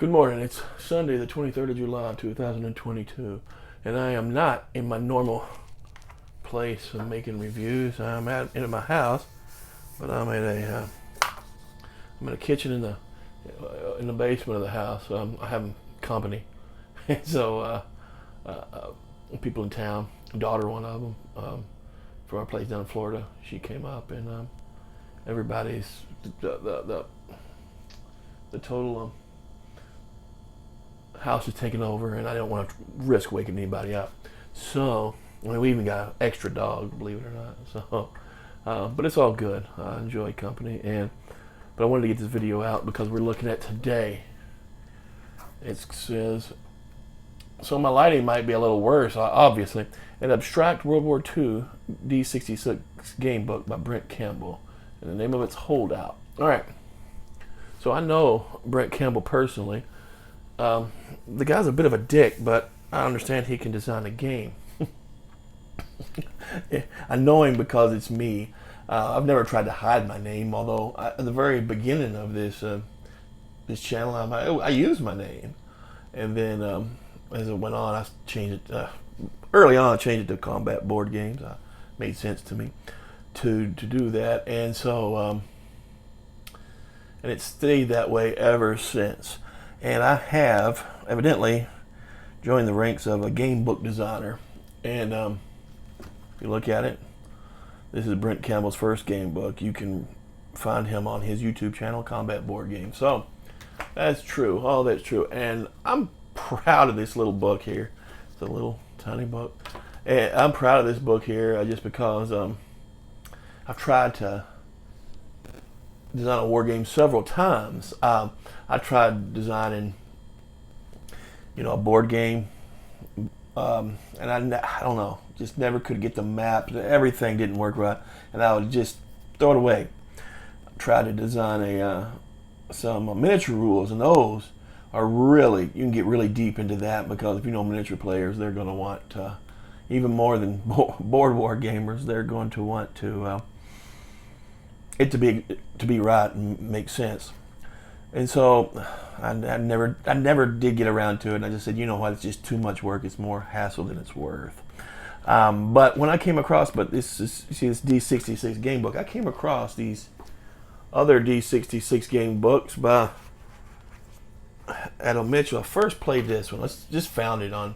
Good morning. It's Sunday, the 23rd of July, 2022, and I am not in my normal place of making reviews. I'm in my house, but I'm in a kitchen in the basement of the house. I have company, and so people in town. Daughter, one of them, from our place down in Florida. She came up, and everybody's the total. House is taken over, and I don't want to risk waking anybody up. So, we even got an extra dog, believe it or not. So, but it's all good. I enjoy company, but I wanted to get this video out because we're looking at today. It says, so my lighting might be a little worse, obviously. An abstract World War II D66 game book by Brent Campbell, and the name of it's Holdout. All right. So I know Brent Campbell personally. The guy's a bit of a dick, but I understand he can design a game. I know him because it's me. I've never tried to hide my name, although at the very beginning of this channel, I used my name, and then as it went on, I changed it. Early on, I changed it to combat board games. It made sense to me to do that, and so and it's stayed that way ever since. And I have evidently joined the ranks of a game book designer. And if you look at it, this is Brent Campbell's first game book. You can find him on his YouTube channel, Combat Board Games. So that's true. All that's true. And I'm proud of this little book here. It's a little tiny book. And I'm proud of this book here just because I've tried to design a war game several times. I tried designing, a board game, and I don't know, just never could get the map. Everything didn't work right, and I would just throw it away. I tried to design some miniature rules, and those are really, you can get really deep into that because if you know miniature players, they're going to want, even more than board war gamers, they're going to want to it to be right and make sense. And so I never did get around to it. And I just said, you know what, it's just too much work. It's more hassle than it's worth. But when I came across, this D66 game book, I came across these other D66 game books by Adam Mitchell. I first played this one. I just found it on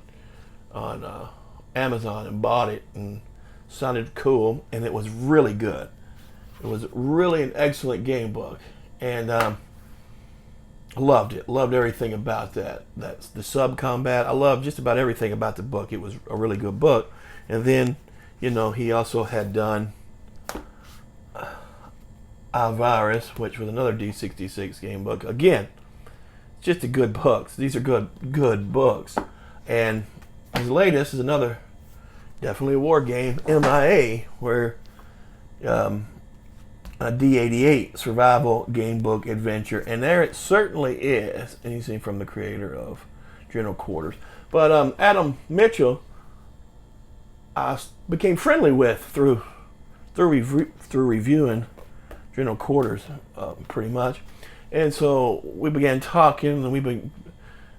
Amazon and bought it, and sounded cool, and it was really good. It was really an excellent game book, and I loved it. Loved everything about that. That's the sub-combat. I loved just about everything about the book. It was a really good book. And then, he also had done Virus, which was another D66 game book. Again, just a good books. These are good books. And his latest is another, definitely a war game, MIA, where a D88 survival game book adventure, and there it certainly is, and you see from the creator of General Quarters. But Adam Mitchell, I became friendly with through reviewing General Quarters, pretty much, and so we began talking, and we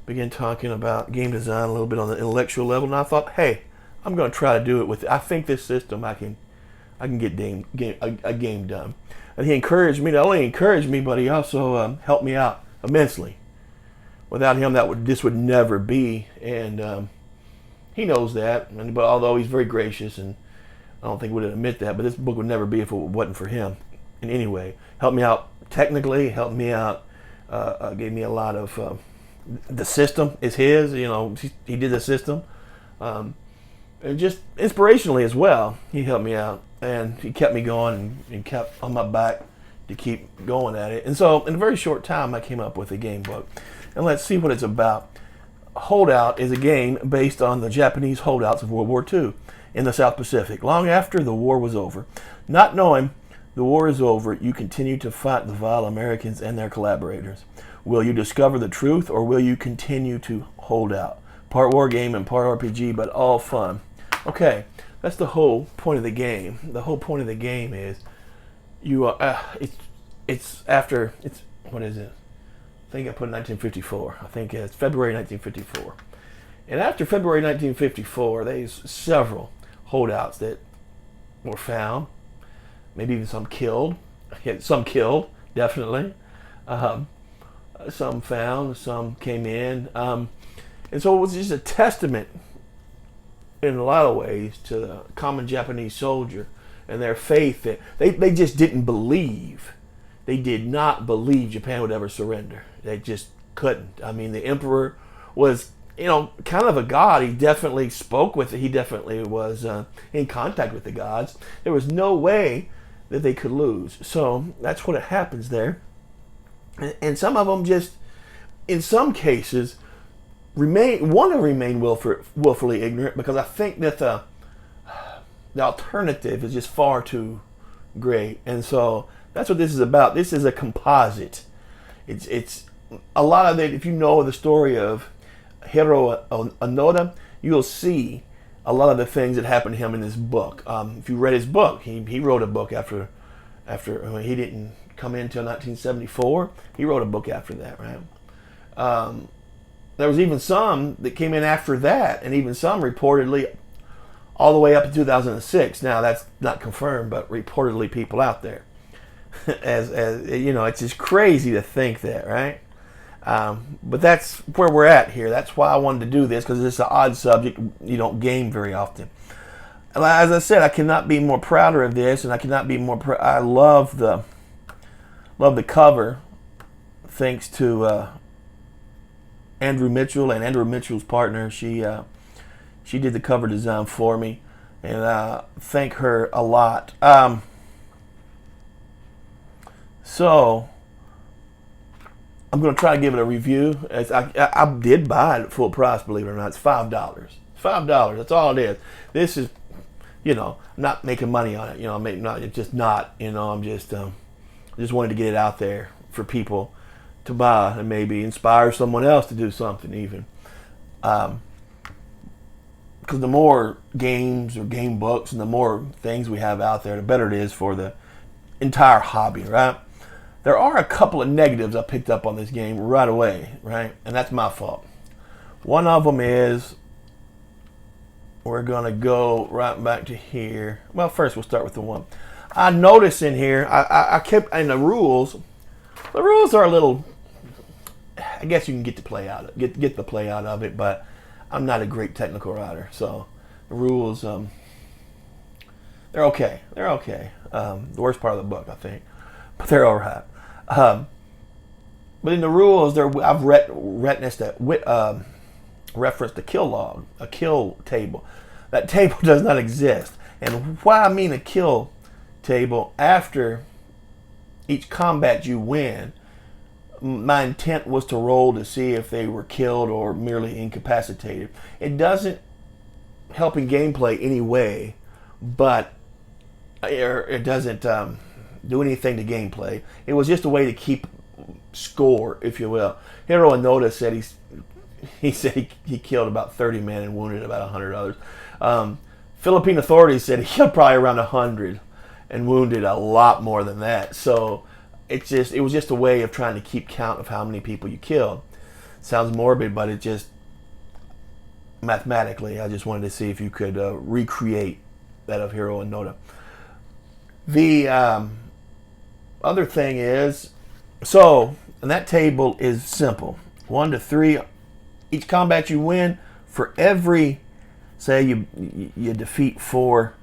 began talking about game design a little bit on the intellectual level, and I thought, hey, I'm going to try to do it with. I think this system I can get a game done. And he encouraged me. Not only encouraged me, but he also helped me out immensely. Without him, this would never be. And he knows that. But although he's very gracious, and I don't think he would admit that, but this book would never be if it wasn't for him in any way. Helped me out technically. Helped me out. Gave me a lot of. The system is his. He did the system. And just inspirationally as well, he helped me out, and he kept me going and kept on my back to keep going at it. And so in a very short time, I came up with a game book. And let's see what it's about. Holdout is a game based on the Japanese holdouts of World War II in the South Pacific, long after the war was over. Not knowing the war is over, you continue to fight the vile Americans and their collaborators. Will you discover the truth, or will you continue to hold out? Part war game and part RPG, but all fun. Okay, that's the whole point of the game. The whole point of the game is you are. What is it? I think I put 1954. I think it's February 1954. And after February 1954, there's several holdouts that were found, maybe even some killed. Some killed, definitely. Some found, some came in. And so it was just a testament in a lot of ways to the common Japanese soldier and their faith that they just didn't believe. They did not believe Japan would ever surrender. They just couldn't. I mean, the emperor was, kind of a god. He definitely spoke with it. He definitely was in contact with the gods. There was no way that they could lose. So that's what happens there. And some of them just, in some cases, want to remain willfully ignorant, because I think that the alternative is just far too great. And so that's what this is about. This is a composite. It's a lot of it. If you know the story of Hiro Onoda, you'll see a lot of the things that happened to him in this book. If you read his book, he wrote a book after he didn't come in until 1974. He wrote a book after that, right? There was even some that came in after that, and even some reportedly all the way up to 2006. Now that's not confirmed, but reportedly people out there. As it's just crazy to think that, right? But that's where we're at here. That's why I wanted to do this, because it's an odd subject. You don't game very often. And as I said, I cannot be more prouder of this, and I cannot be more. I love the cover, thanks to Andrew Mitchell and Andrew Mitchell's partner. She did the cover design for me, and I thank her a lot. So I'm going to try to give it a review. I did buy it at full price, believe it or not. It's $5. $5. That's all it is. This is, not making money on it. It's just not. I'm just wanted to get it out there for people to buy and maybe inspire someone else to do something even. Because the more games or game books and the more things we have out there, the better it is for the entire hobby, right? There are a couple of negatives I picked up on this game right away, right? And that's my fault. One of them is, we're going to go right back to here. Well, first we'll start with the one. I noticed in here, I kept, in the rules are a little, I guess you can get the play out of it, but I'm not a great technical writer, so the rules, they're okay. The worst part of the book, I think, but they're all right. But in the rules, I've referenced a kill log, a kill table. That table does not exist. And why I mean a kill table, after each combat you win, my intent was to roll to see if they were killed or merely incapacitated. It doesn't help in gameplay anyway, but it doesn't do anything to gameplay. It was just a way to keep score, if you will. Hiro Onoda said he killed about 30 men and wounded about 100 others. Philippine authorities said he killed probably around 100 and wounded a lot more than that. So it was just a way of trying to keep count of how many people you killed. Sounds morbid, but it just, mathematically, I just wanted to see if you could recreate that of Hiro Onoda. The other thing is, and that table is simple. 1 to 3, each combat you win, for every, say you defeat four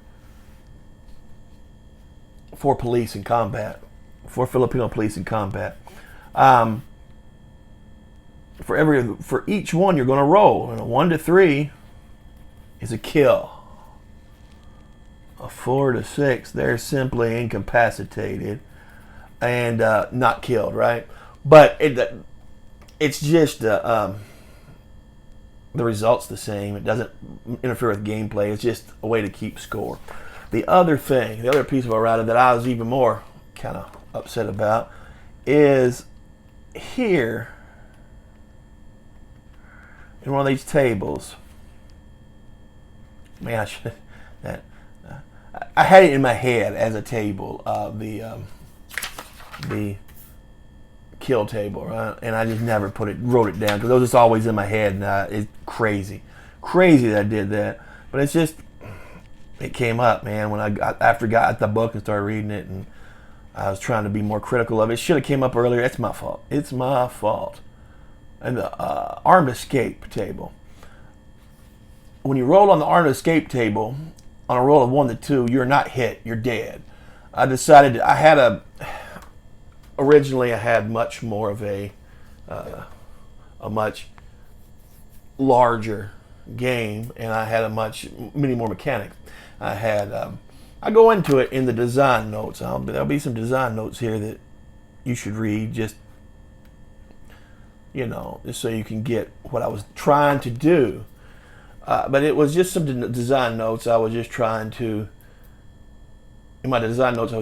police in combat, 4 Filipino police in combat. For each one you're going to roll, and a 1 to 3 is a kill. A 4 to 6, they're simply incapacitated and not killed, right? But it's just the result's the same. It doesn't interfere with gameplay. It's just a way to keep score. The other piece of errata that I was even more kind of upset about is here in one of these tables. Man, I had it in my head as a table. The kill table, right? And I just never wrote it down because it was just always in my head, and it's crazy that I did that. But it's just, it came up, man, when after I got the book and started reading it, and I was trying to be more critical of it. It should have came up earlier. It's my fault. It's my fault. And the armed escape table. When you roll on the armed escape table, on a roll of 1 to 2, you're not hit. You're dead. I decided originally I had much more of a much larger game, and I had many more mechanics. I go into it in the design notes. There'll be some design notes here that you should read, just so you can get what I was trying to do. But it was just some design notes. I was just trying to, in my design notes, I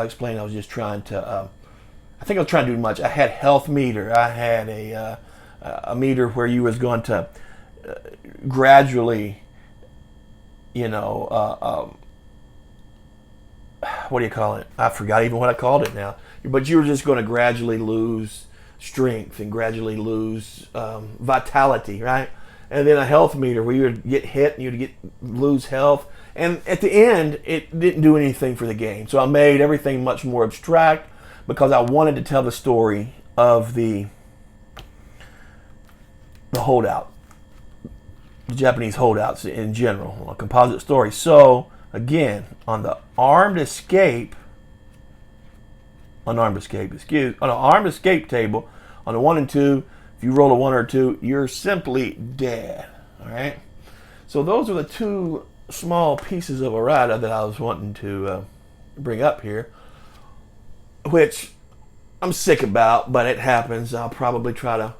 explained I was just trying to, I think I was trying to do much. I had health meter. I had a meter where you was going to gradually, what do you call it? I forgot even what I called it now. But you were just going to gradually lose strength and gradually lose vitality, right? And then a health meter where you would get hit and you'd lose health. And at the end, it didn't do anything for the game. So I made everything much more abstract because I wanted to tell the story of the holdout, the Japanese holdouts in general, a composite story. So again, on the armed escape table, on the 1 and 2, if you roll a 1 or a 2, you're simply dead. All right. So those are the 2 small pieces of errata that I was wanting to bring up here, which I'm sick about, but it happens. I'll probably try to,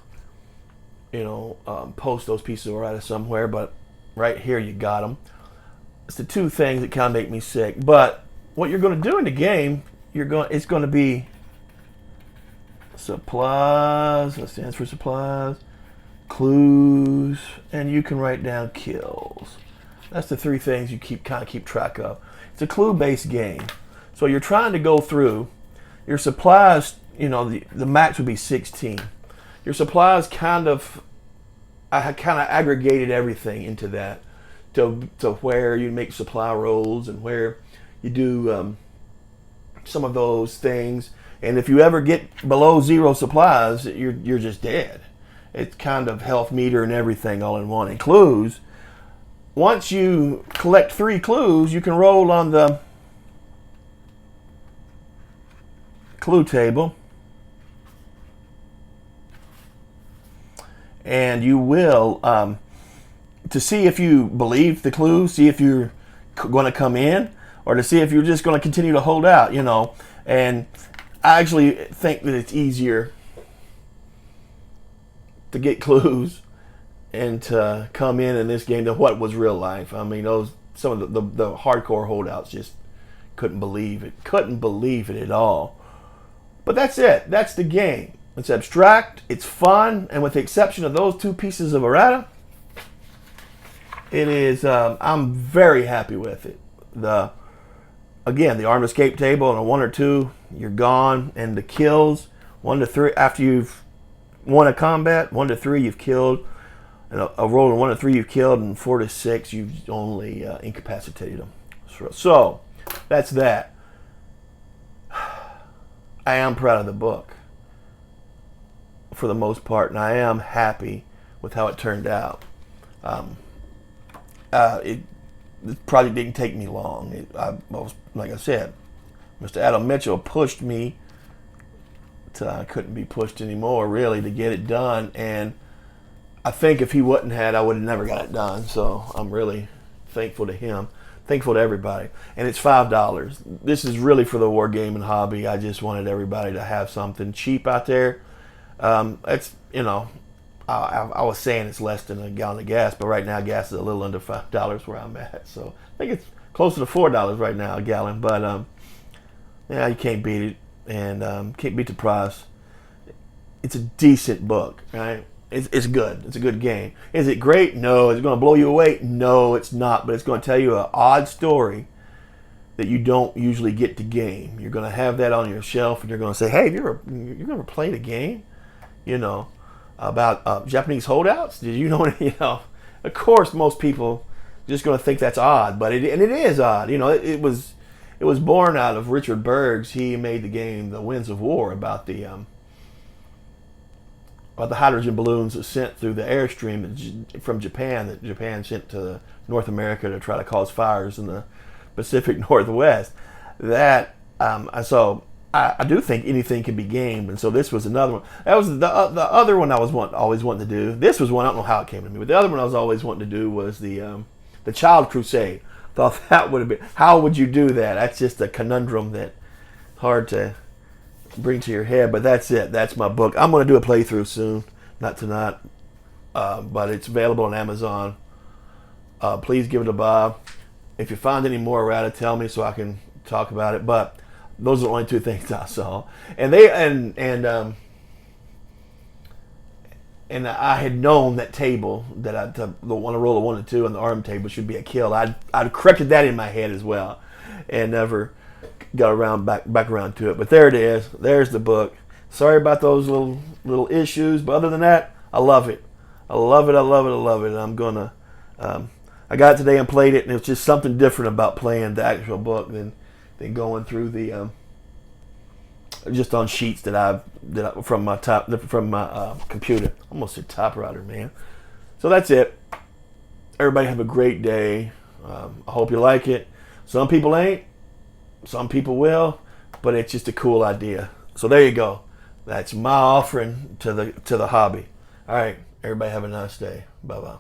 post those pieces of errata somewhere. But right here, you got them. It's the 2 things that kind of make me sick. But what you're going to do in the game, it's going to be supplies. That stands for supplies, clues, and you can write down kills. That's the 3 things you keep track of. It's a clue-based game, so you're trying to go through your supplies. The max would be 16. Your supplies I kind of aggregated everything into that to where you make supply rolls and where you do some of those things. And if you ever get below 0 supplies, you're just dead. It's kind of health meter and everything all in one. And clues, once you collect 3 clues, you can roll on the clue table, and you will to see if you believe the clue, see if you're going to come in, or to see if you're just going to continue to hold out. And I actually think that it's easier to get clues and to come in this game than what was real life. I mean, some of the hardcore holdouts just couldn't believe it at all. But that's it. That's the game. It's abstract, it's fun, and with the exception of those 2 pieces of errata, it is. I'm very happy with it. The armed escape table on a 1 or 2, you're gone, and the kills 1 to 3 after you've won a combat. 1 to 3, you've killed, and a roll of 1 to 3, you've killed, and 4 to 6, you've only incapacitated them. So that's that. I am proud of the book for the most part, and I am happy with how it turned out. The project didn't take me long. Like I said, Mr. Adam Mitchell pushed me till I couldn't be pushed anymore, really, to get it done. And I think if he wouldn't had, I would have never got it done. So I'm really thankful to him, thankful to everybody. And it's $5. This is really for the wargaming hobby. I just wanted everybody to have something cheap out there. I was saying it's less than a gallon of gas, but right now gas is a little under $5 where I'm at. So I think it's closer to $4 right now a gallon. But you can't beat it, and can't beat the price. It's a decent book, right? It's good. It's a good game. Is it great? No. Is it going to blow you away? No, it's not. But it's going to tell you an odd story that you don't usually get to game. You're going to have that on your shelf, and you're going to say, "Hey, you ever played a game, you know, about Japanese holdouts? Did you know?" You know, of course, most people just going to think that's odd, but it is odd. You know, it was born out of Richard Berg's. He made the game The Winds of War about the hydrogen balloons sent through the airstream from Japan that Japan sent to North America to try to cause fires in the Pacific Northwest. That so I do think anything can be gamed, and so this was another one. That was the other one I was always wanting to do. This was one I don't know how it came to me, but the other one I was always wanting to do was the Child Crusade. Thought that would have been. How would you do that? That's just a conundrum that hard to bring to your head. But that's it. That's my book. I'm going to do a playthrough soon, not tonight, but it's available on Amazon. Please give it a buy. If you find any more errata, tell me so I can talk about it. But those are the only two things I saw, and I had known that table that the one to roll of 1 and 2 on the arm table should be a kill. I'd corrected that in my head as well, and never got around back around to it. But there it is. There's the book. Sorry about those little issues, but other than that, I love it. I love it. I love it. I love it. And I'm gonna. I got it today and played it, and it's just something different about playing the actual book than going through the just on sheets that I from my computer. Almost said typewriter, man. So that's it. Everybody have a great day. I hope you like it. Some people ain't. Some people will, but it's just a cool idea. So there you go. That's my offering to the hobby. All right. Everybody have a nice day. Bye bye.